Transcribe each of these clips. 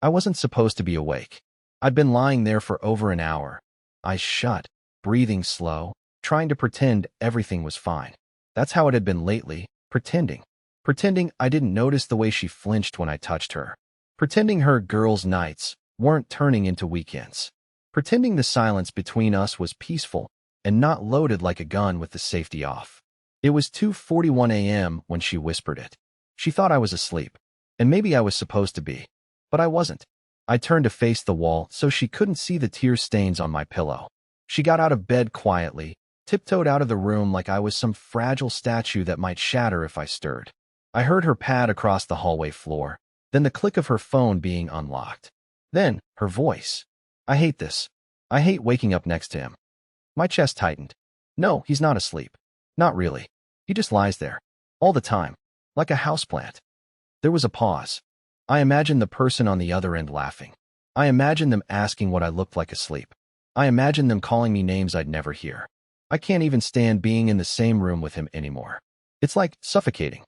I wasn't supposed to be awake. I'd been lying there for over an hour, eyes shut, breathing slow, trying to pretend everything was fine. That's how it had been lately, pretending. Pretending I didn't notice the way she flinched when I touched her. Pretending her girls' nights weren't turning into weekends. Pretending the silence between us was peaceful and not loaded like a gun with the safety off. It was 2:41 a.m. when she whispered it. She thought I was asleep, and maybe I was supposed to be, but I wasn't. I turned to face the wall so she couldn't see the tear stains on my pillow. She got out of bed quietly, tiptoed out of the room like I was some fragile statue that might shatter if I stirred. I heard her pad across the hallway floor, then the click of her phone being unlocked. Then, her voice. I hate this. I hate waking up next to him. My chest tightened. No, he's not asleep. Not really. He just lies there. All the time. Like a houseplant. There was a pause. I imagined the person on the other end laughing. I imagined them asking what I looked like asleep. I imagined them calling me names I'd never hear. I can't even stand being in the same room with him anymore. It's like suffocating.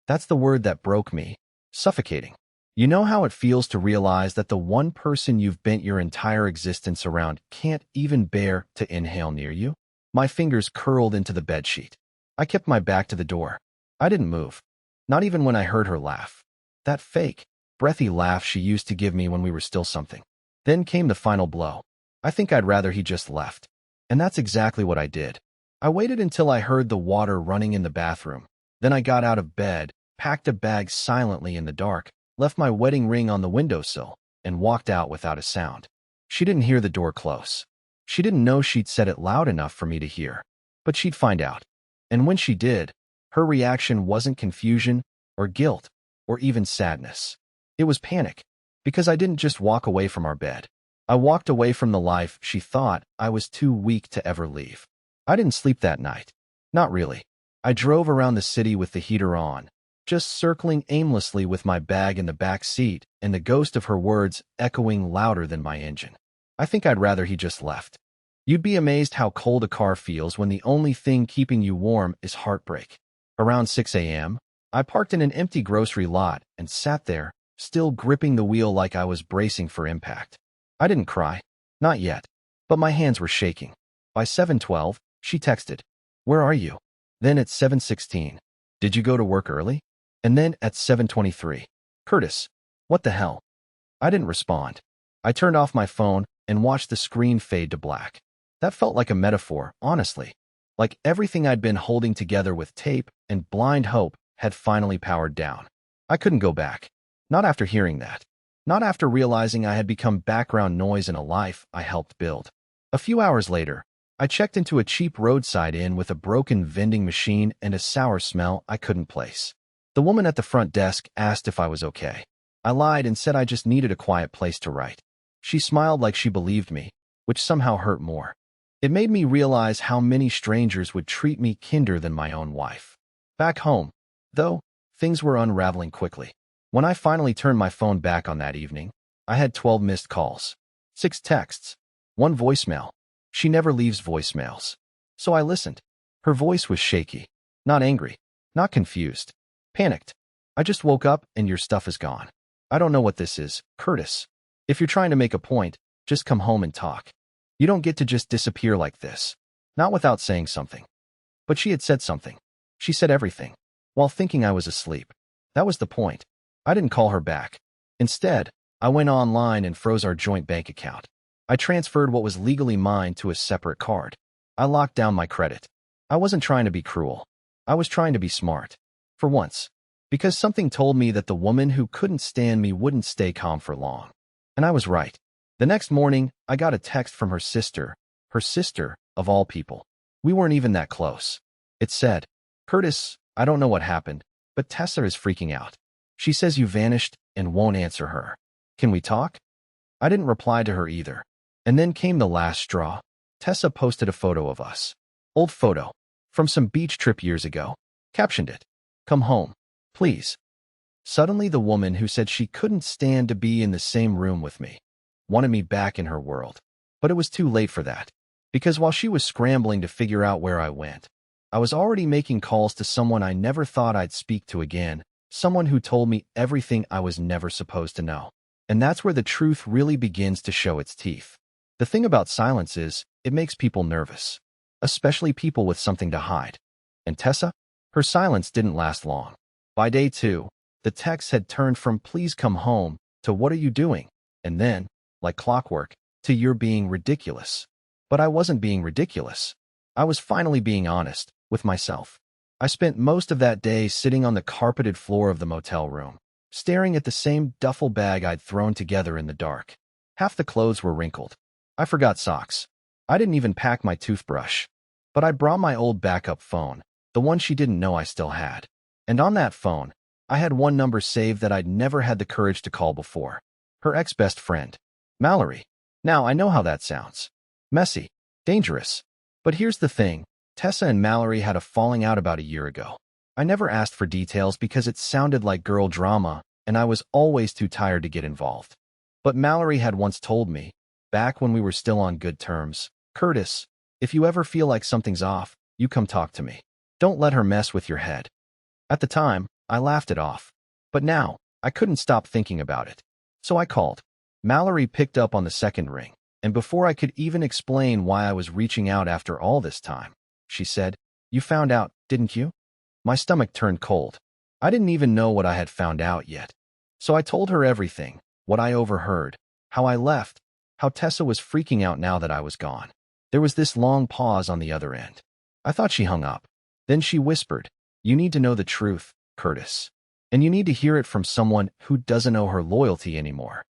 That's the word that broke me. Suffocating. You know how it feels to realize that the one person you've bent your entire existence around can't even bear to inhale near you? My fingers curled into the bedsheet. I kept my back to the door. I didn't move. Not even when I heard her laugh. That fake, breathy laugh she used to give me when we were still something. Then came the final blow. I think I'd rather he just left. And that's exactly what I did. I waited until I heard the water running in the bathroom. Then I got out of bed, packed a bag silently in the dark, left my wedding ring on the windowsill, and walked out without a sound. She didn't hear the door close. She didn't know she'd said it loud enough for me to hear. But she'd find out. And when she did, her reaction wasn't confusion or guilt or even sadness. It was panic. Because I didn't just walk away from our bed. I walked away from the life she thought I was too weak to ever leave. I didn't sleep that night. Not really. I drove around the city with the heater on, just circling aimlessly with my bag in the back seat and the ghost of her words echoing louder than my engine. I think I'd rather he just left. You'd be amazed how cold a car feels when the only thing keeping you warm is heartbreak. Around 6 a.m., I parked in an empty grocery lot and sat there, still gripping the wheel like I was bracing for impact. I didn't cry. Not yet. But my hands were shaking. By 7:12, she texted, "Where are you?" Then at 7:16, "Did you go to work early?" And then at 7:23, "Curtis, what the hell?" I didn't respond. I turned off my phone and watched the screen fade to black. That felt like a metaphor, honestly. Like everything I'd been holding together with tape and blind hope had finally powered down. I couldn't go back. Not after hearing that. Not after realizing I had become background noise in a life I helped build. A few hours later, I checked into a cheap roadside inn with a broken vending machine and a sour smell I couldn't place. The woman at the front desk asked if I was okay. I lied and said I just needed a quiet place to write. She smiled like she believed me, which somehow hurt more. It made me realize how many strangers would treat me kinder than my own wife. Back home, though, things were unraveling quickly. When I finally turned my phone back on that evening, I had 12 missed calls, 6 texts, 1 voicemail. She never leaves voicemails. So I listened. Her voice was shaky. Not angry. Not confused. Panicked. "I just woke up and your stuff is gone. I don't know what this is, Curtis. If you're trying to make a point, just come home and talk. You don't get to just disappear like this. Not without saying something." But she had said something. She said everything. While thinking I was asleep. That was the point. I didn't call her back. Instead, I went online and froze our joint bank account. I transferred what was legally mine to a separate card. I locked down my credit. I wasn't trying to be cruel. I was trying to be smart. For once. Because something told me that the woman who couldn't stand me wouldn't stay calm for long. And I was right. The next morning, I got a text from her sister, of all people. We weren't even that close. It said, "Curtis, I don't know what happened, but Tessa is freaking out. She says you vanished and won't answer her. Can we talk?" I didn't reply to her either. And then came the last straw. Tessa posted a photo of us. Old photo. From some beach trip years ago. Captioned it, "Come home, please." Suddenly the woman who said she couldn't stand to be in the same room with me wanted me back in her world. But it was too late for that. Because while she was scrambling to figure out where I went, I was already making calls to someone I never thought I'd speak to again, someone who told me everything I was never supposed to know. And that's where the truth really begins to show its teeth. The thing about silence is, it makes people nervous, especially people with something to hide. And Tessa? Her silence didn't last long. By day 2, the text had turned from "please come home" to "what are you doing?" and then, like clockwork, to "you're being ridiculous." But I wasn't being ridiculous. I was finally being honest with myself. I spent most of that day sitting on the carpeted floor of the motel room, staring at the same duffel bag I'd thrown together in the dark. Half the clothes were wrinkled. I forgot socks. I didn't even pack my toothbrush. But I brought my old backup phone, the one she didn't know I still had. And on that phone, I had one number saved that I'd never had the courage to call before. Her ex-best friend, Mallory. Now, I know how that sounds. Messy. Dangerous. But here's the thing. Tessa and Mallory had a falling out about a year ago. I never asked for details because it sounded like girl drama, and I was always too tired to get involved. But Mallory had once told me, back when we were still on good terms, "Curtis, if you ever feel like something's off, you come talk to me. Don't let her mess with your head." At the time, I laughed it off. But now, I couldn't stop thinking about it. So I called. Mallory picked up on the second ring, and before I could even explain why I was reaching out after all this time, she said, "You found out, didn't you?" My stomach turned cold. I didn't even know what I had found out yet. So I told her everything, what I overheard, how I left, how Tessa was freaking out now that I was gone. There was this long pause on the other end. I thought she hung up. Then she whispered, "You need to know the truth, Curtis. And you need to hear it from someone who doesn't owe her loyalty anymore."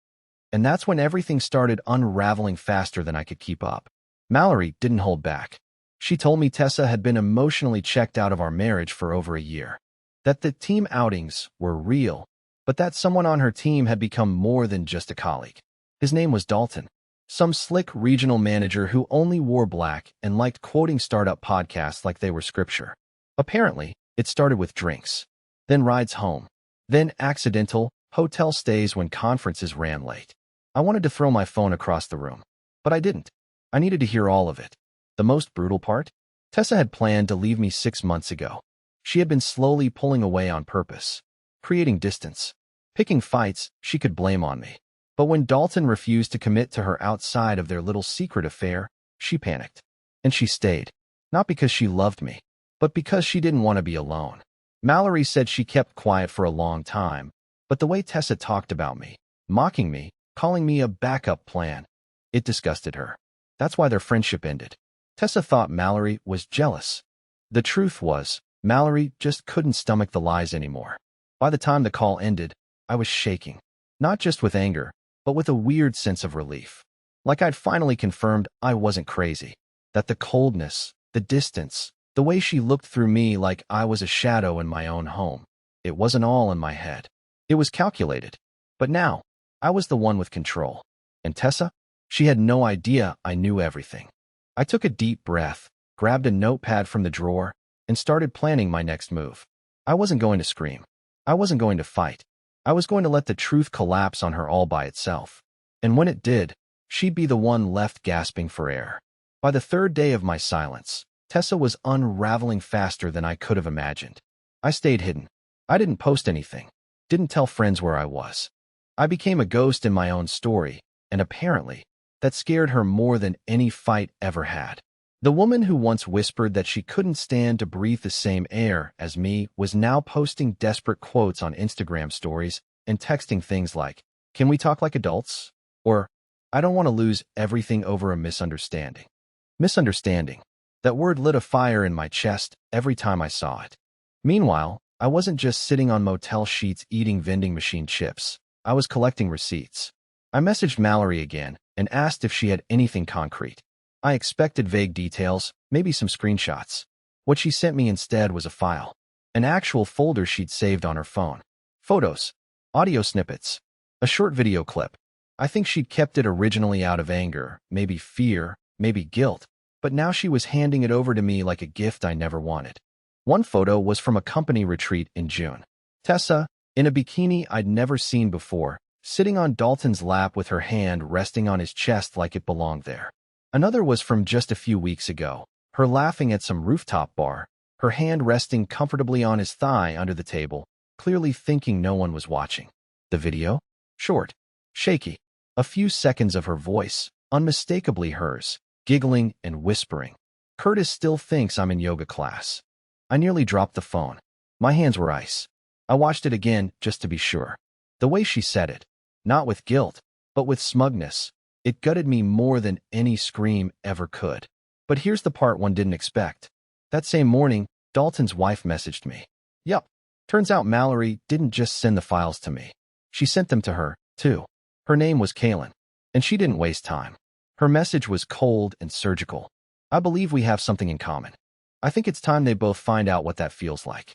And that's when everything started unraveling faster than I could keep up. Mallory didn't hold back. She told me Tessa had been emotionally checked out of our marriage for over a year, that the team outings were real, but that someone on her team had become more than just a colleague. His name was Dalton, some slick regional manager who only wore black and liked quoting startup podcasts like they were scripture. Apparently, it started with drinks, then rides home, then accidental hotel stays when conferences ran late. I wanted to throw my phone across the room, but I didn't. I needed to hear all of it. The most brutal part? Tessa had planned to leave me 6 months ago. She had been slowly pulling away on purpose, creating distance, picking fights she could blame on me. But when Dalton refused to commit to her outside of their little secret affair, she panicked. And she stayed. Not because she loved me, but because she didn't want to be alone. Mallory said she kept quiet for a long time, but the way Tessa talked about me, mocking me, calling me a backup plan, it disgusted her. That's why their friendship ended. Tessa thought Mallory was jealous. The truth was, Mallory just couldn't stomach the lies anymore. By the time the call ended, I was shaking. Not just with anger, but with a weird sense of relief. Like I'd finally confirmed I wasn't crazy. That the coldness, the distance, the way she looked through me like I was a shadow in my own home, it wasn't all in my head. It was calculated. But now, I was the one with control. And Tessa? She had no idea I knew everything. I took a deep breath, grabbed a notepad from the drawer, and started planning my next move. I wasn't going to scream. I wasn't going to fight. I was going to let the truth collapse on her all by itself. And when it did, she'd be the one left gasping for air. By the third day of my silence, Tessa was unraveling faster than I could have imagined. I stayed hidden. I didn't post anything. Didn't tell friends where I was. I became a ghost in my own story, and apparently, that scared her more than any fight ever had. The woman who once whispered that she couldn't stand to breathe the same air as me was now posting desperate quotes on Instagram stories and texting things like, "Can we talk like adults?" Or, "I don't want to lose everything over a misunderstanding." Misunderstanding. That word lit a fire in my chest every time I saw it. Meanwhile, I wasn't just sitting on motel sheets eating vending machine chips. I was collecting receipts. I messaged Mallory again and asked if she had anything concrete. I expected vague details, maybe some screenshots. What she sent me instead was a file, an actual folder she'd saved on her phone. Photos, audio snippets, a short video clip. I think she'd kept it originally out of anger, maybe fear, maybe guilt, but now she was handing it over to me like a gift I never wanted. One photo was from a company retreat in June. Tessa, in a bikini I'd never seen before, sitting on Dalton's lap with her hand resting on his chest like it belonged there. Another was from just a few weeks ago, her laughing at some rooftop bar, her hand resting comfortably on his thigh under the table, clearly thinking no one was watching. The video? Short. shaky. A few seconds of her voice, unmistakably hers, giggling and whispering. Curtis still thinks I'm in yoga class. I nearly dropped the phone. My hands were ice. I watched it again just to be sure. The way she said it, not with guilt, but with smugness, it gutted me more than any scream ever could. But here's the part one didn't expect. That same morning, Dalton's wife messaged me. Yup, turns out Mallory didn't just send the files to me. She sent them to her, too. Her name was Kaylin, and she didn't waste time. Her message was cold and surgical. I believe we have something in common. I think it's time they both find out what that feels like.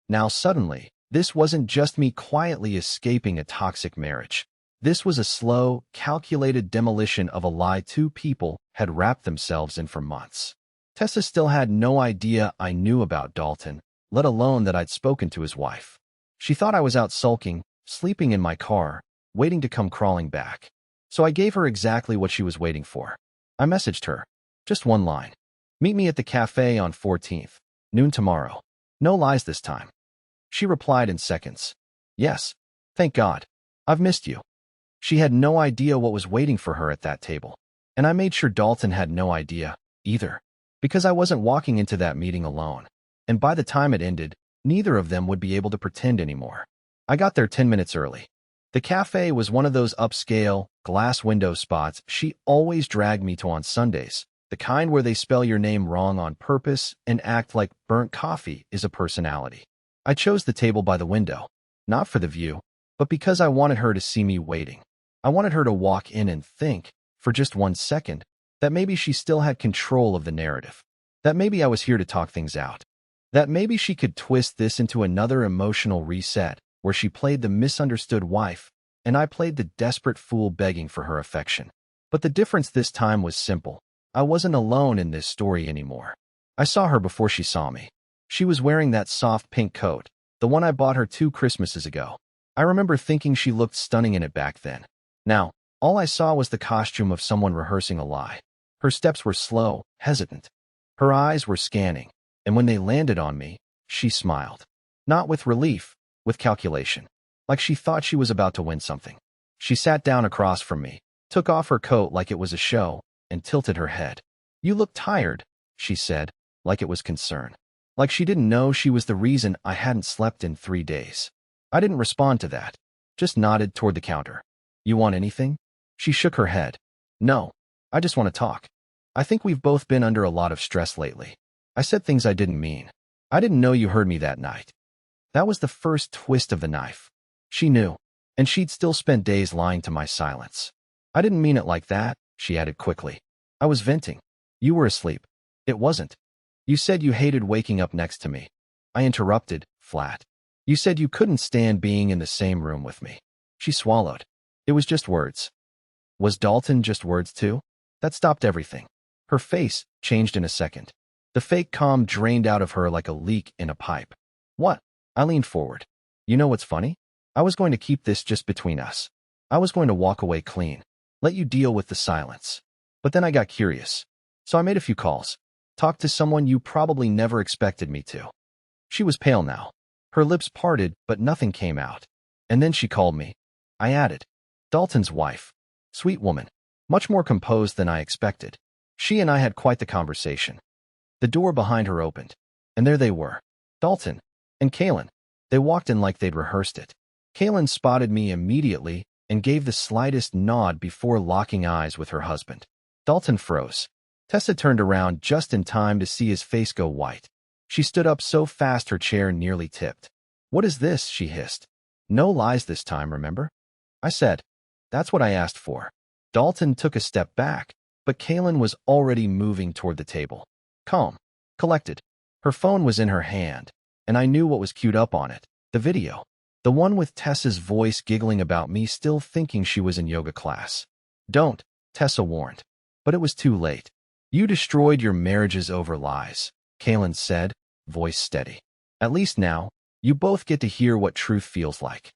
Now suddenly, this wasn't just me quietly escaping a toxic marriage. This was a slow, calculated demolition of a lie two people had wrapped themselves in for months. Tessa still had no idea I knew about Dalton, let alone that I'd spoken to his wife. She thought I was out sulking, sleeping in my car, waiting to come crawling back. So I gave her exactly what she was waiting for. I messaged her. Just one line. Meet me at the cafe on 14th, noon tomorrow. No lies this time. She replied in seconds. Yes. Thank God. I've missed you. She had no idea what was waiting for her at that table. And I made sure Dalton had no idea, either. Because I wasn't walking into that meeting alone. And by the time it ended, neither of them would be able to pretend anymore. I got there 10 minutes early. The cafe was one of those upscale, glass window spots she always dragged me to on Sundays, the kind where they spell your name wrong on purpose and act like burnt coffee is a personality. I chose the table by the window, not for the view, but because I wanted her to see me waiting. I wanted her to walk in and think, for just 1 second, that maybe she still had control of the narrative, that maybe I was here to talk things out, that maybe she could twist this into another emotional reset where she played the misunderstood wife and I played the desperate fool begging for her affection. But the difference this time was simple. I wasn't alone in this story anymore. I saw her before she saw me. She was wearing that soft pink coat, the one I bought her 2 Christmases ago. I remember thinking she looked stunning in it back then. Now, all I saw was the costume of someone rehearsing a lie. Her steps were slow, hesitant. Her eyes were scanning, and when they landed on me, she smiled. Not with relief, with calculation. Like she thought she was about to win something. She sat down across from me, took off her coat like it was a show, and tilted her head. You look tired, she said, like it was concern. Like she didn't know she was the reason I hadn't slept in 3 days. I didn't respond to that, just nodded toward the counter. You want anything? She shook her head. No, I just want to talk. I think we've both been under a lot of stress lately. I said things I didn't mean. I didn't know you heard me that night. That was the first twist of the knife. She knew, and she'd still spent days lying to my silence. I didn't mean it like that, she added quickly. I was venting. You were asleep. It wasn't. You said you hated waking up next to me. I interrupted, flat. You said you couldn't stand being in the same room with me. She swallowed. It was just words. Was Dalton just words too? That stopped everything. Her face changed in a second. The fake calm drained out of her like a leak in a pipe. What? I leaned forward. You know what's funny? I was going to keep this just between us. I was going to walk away clean. Let you deal with the silence. But then I got curious. So I made a few calls. Talked to someone you probably never expected me to. She was pale now. Her lips parted, but nothing came out. And then she called me. I added. Dalton's wife. Sweet woman. Much more composed than I expected. She and I had quite the conversation. The door behind her opened. And there they were. Dalton. And Kaylin. They walked in like they'd rehearsed it. Kaylin spotted me immediately and gave the slightest nod before locking eyes with her husband. Dalton froze. Tessa turned around just in time to see his face go white. She stood up so fast her chair nearly tipped. What is this? She hissed. No lies this time, remember? I said. That's what I asked for. Dalton took a step back, but Kaylin was already moving toward the table. Calm. Collected. Her phone was in her hand, and I knew what was queued up on it. The video. The one with Tessa's voice giggling about me still thinking she was in yoga class. Don't, Tessa warned. But it was too late. You destroyed your marriages over lies, Kaylin said, voice steady. At least now, you both get to hear what truth feels like.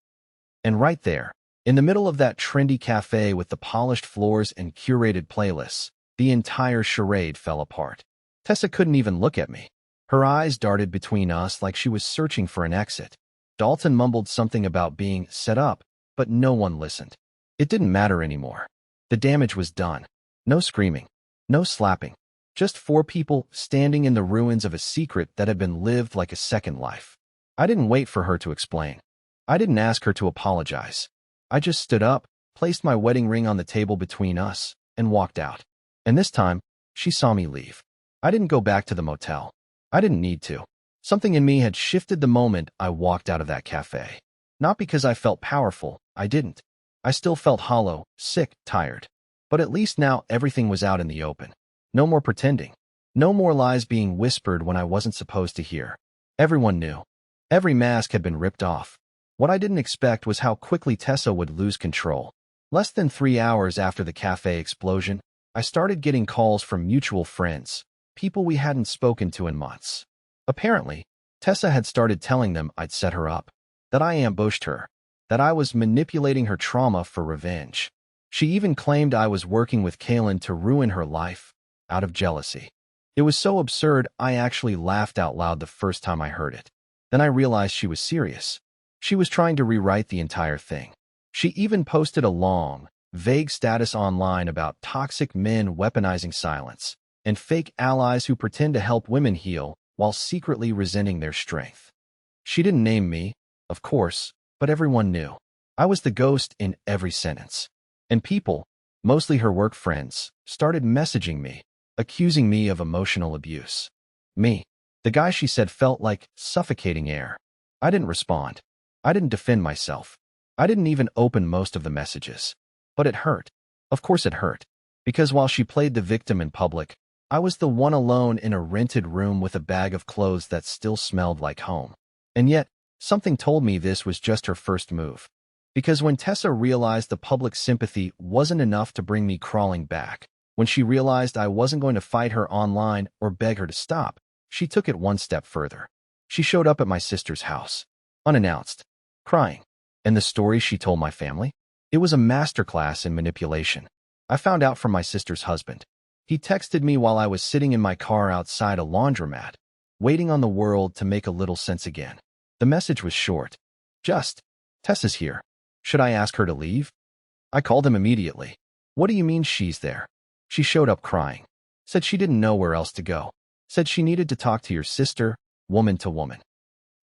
And right there, in the middle of that trendy cafe with the polished floors and curated playlists, the entire charade fell apart. Tessa couldn't even look at me. Her eyes darted between us like she was searching for an exit. Dalton mumbled something about being set up, but no one listened. It didn't matter anymore. The damage was done. No screaming. No slapping. Just four people standing in the ruins of a secret that had been lived like a second life. I didn't wait for her to explain. I didn't ask her to apologize. I just stood up, placed my wedding ring on the table between us, and walked out. And this time, she saw me leave. I didn't go back to the motel. I didn't need to. Something in me had shifted the moment I walked out of that cafe. Not because I felt powerful, I didn't. I still felt hollow, sick, tired. But at least now everything was out in the open. No more pretending. No more lies being whispered when I wasn't supposed to hear. Everyone knew. Every mask had been ripped off. What I didn't expect was how quickly Tessa would lose control. Less than 3 hours after the cafe explosion, I started getting calls from mutual friends, people we hadn't spoken to in months. Apparently, Tessa had started telling them I'd set her up, that I ambushed her, that I was manipulating her trauma for revenge. She even claimed I was working with Kaylin to ruin her life, out of jealousy. It was so absurd I actually laughed out loud the first time I heard it. Then I realized she was serious. She was trying to rewrite the entire thing. She even posted a long, vague status online about toxic men weaponizing silence, and fake allies who pretend to help women heal while secretly resenting their strength. She didn't name me, of course, but everyone knew. I was the ghost in every sentence. And people, mostly her work friends, started messaging me, accusing me of emotional abuse. Me, the guy she said felt like suffocating air. I didn't respond. I didn't defend myself. I didn't even open most of the messages. But it hurt. Of course it hurt. Because while she played the victim in public, I was the one alone in a rented room with a bag of clothes that still smelled like home. And yet, something told me this was just her first move. Because when Tessa realized the public sympathy wasn't enough to bring me crawling back, when she realized I wasn't going to fight her online or beg her to stop, she took it one step further. She showed up at my sister's house, unannounced, crying. And the story she told my family? It was a masterclass in manipulation. I found out from my sister's husband. He texted me while I was sitting in my car outside a laundromat, waiting on the world to make a little sense again. The message was short. Just, Tessa's here. Should I ask her to leave? I called him immediately. What do you mean she's there? She showed up crying. Said she didn't know where else to go. Said she needed to talk to your sister, woman to woman.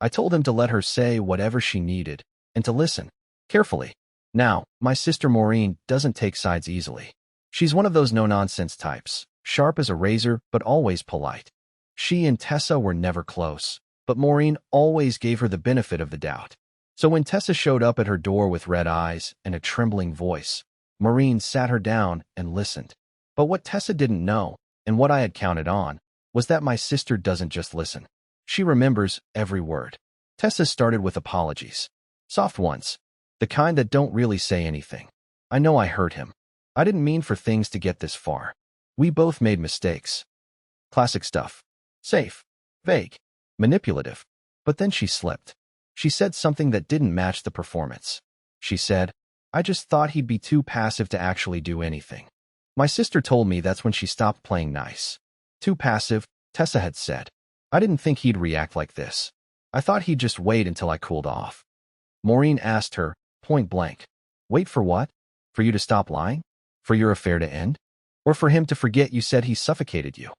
I told him to let her say whatever she needed, and to listen, carefully. Now, my sister Maureen doesn't take sides easily. She's one of those no-nonsense types, sharp as a razor but always polite. She and Tessa were never close, but Maureen always gave her the benefit of the doubt. So when Tessa showed up at her door with red eyes and a trembling voice, Maureen sat her down and listened. But what Tessa didn't know, and what I had counted on, was that my sister doesn't just listen. She remembers every word. Tessa started with apologies. Soft ones. The kind that don't really say anything. I know I hurt him. I didn't mean for things to get this far. We both made mistakes. Classic stuff. Safe. Vague. Manipulative. But then she slipped. She said something that didn't match the performance. She said, I just thought he'd be too passive to actually do anything. My sister told me that's when she stopped playing nice. Too passive, Tessa had said. I didn't think he'd react like this. I thought he'd just wait until I cooled off. Maureen asked her, point blank. Wait for what? For you to stop lying? For your affair to end? Or for him to forget you said he suffocated you?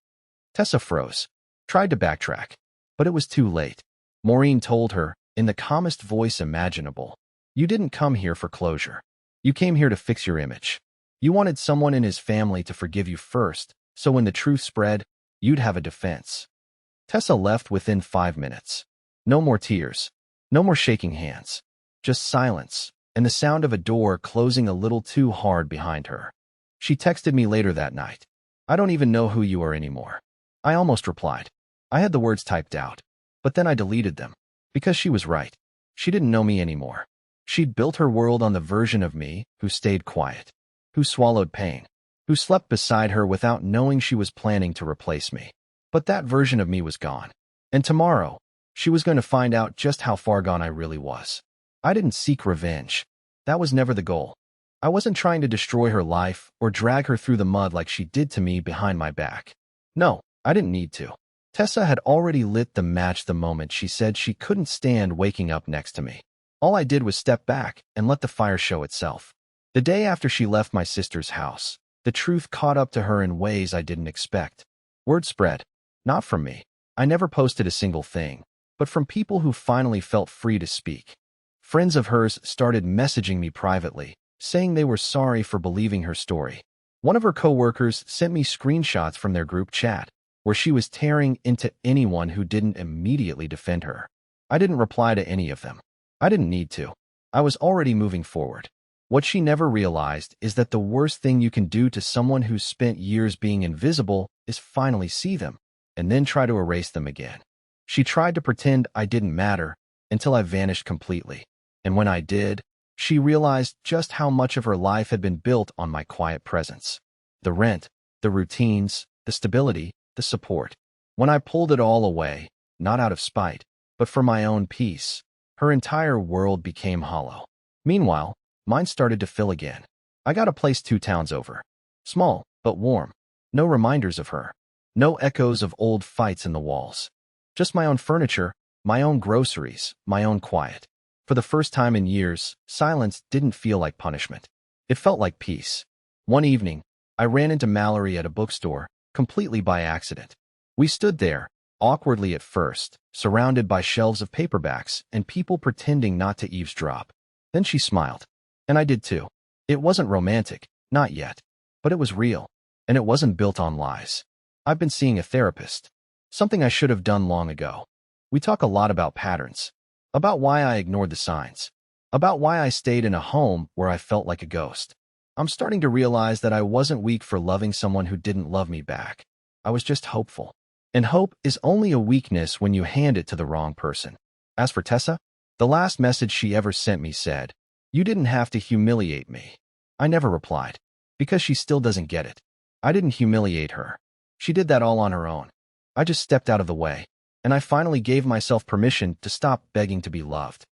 Tessa froze. Tried to backtrack. But it was too late. Maureen told her, in the calmest voice imaginable, you didn't come here for closure. You came here to fix your image. You wanted someone in his family to forgive you first, so when the truth spread, you'd have a defense. Tessa left within 5 minutes. No more tears. No more shaking hands. Just silence, and the sound of a door closing a little too hard behind her. She texted me later that night. I don't even know who you are anymore. I almost replied. I had the words typed out, but then I deleted them. Because she was right. She didn't know me anymore. She'd built her world on the version of me who stayed quiet, who swallowed pain, who slept beside her without knowing she was planning to replace me. But that version of me was gone. And tomorrow, she was going to find out just how far gone I really was. I didn't seek revenge. That was never the goal. I wasn't trying to destroy her life or drag her through the mud like she did to me behind my back. No, I didn't need to. Tessa had already lit the match the moment she said she couldn't stand waking up next to me. All I did was step back and let the fire show itself. The day after she left my sister's house, the truth caught up to her in ways I didn't expect. Word spread. Not from me. I never posted a single thing, but from people who finally felt free to speak. Friends of hers started messaging me privately, saying they were sorry for believing her story. One of her coworkers sent me screenshots from their group chat, where she was tearing into anyone who didn't immediately defend her. I didn't reply to any of them. I didn't need to. I was already moving forward. What she never realized is that the worst thing you can do to someone who's spent years being invisible is finally see them, and then try to erase them again. She tried to pretend I didn't matter until I vanished completely. And when I did, she realized just how much of her life had been built on my quiet presence. The rent, the routines, the stability, the support. When I pulled it all away, not out of spite, but for my own peace, her entire world became hollow. Meanwhile, mine started to fill again. I got a place 2 towns over. Small, but warm. No reminders of her. No echoes of old fights in the walls. Just my own furniture, my own groceries, my own quiet. For the first time in years, silence didn't feel like punishment. It felt like peace. One evening, I ran into Mallory at a bookstore, completely by accident. We stood there, awkwardly at first, surrounded by shelves of paperbacks and people pretending not to eavesdrop. Then she smiled. And I did too. It wasn't romantic, not yet. But it was real. And it wasn't built on lies. I've been seeing a therapist. Something I should have done long ago. We talk a lot about patterns. About why I ignored the signs. About why I stayed in a home where I felt like a ghost. I'm starting to realize that I wasn't weak for loving someone who didn't love me back. I was just hopeful. And hope is only a weakness when you hand it to the wrong person. As for Tessa, the last message she ever sent me said, "You didn't have to humiliate me." I never replied, because she still doesn't get it. I didn't humiliate her. She did that all on her own. I just stepped out of the way, and I finally gave myself permission to stop begging to be loved.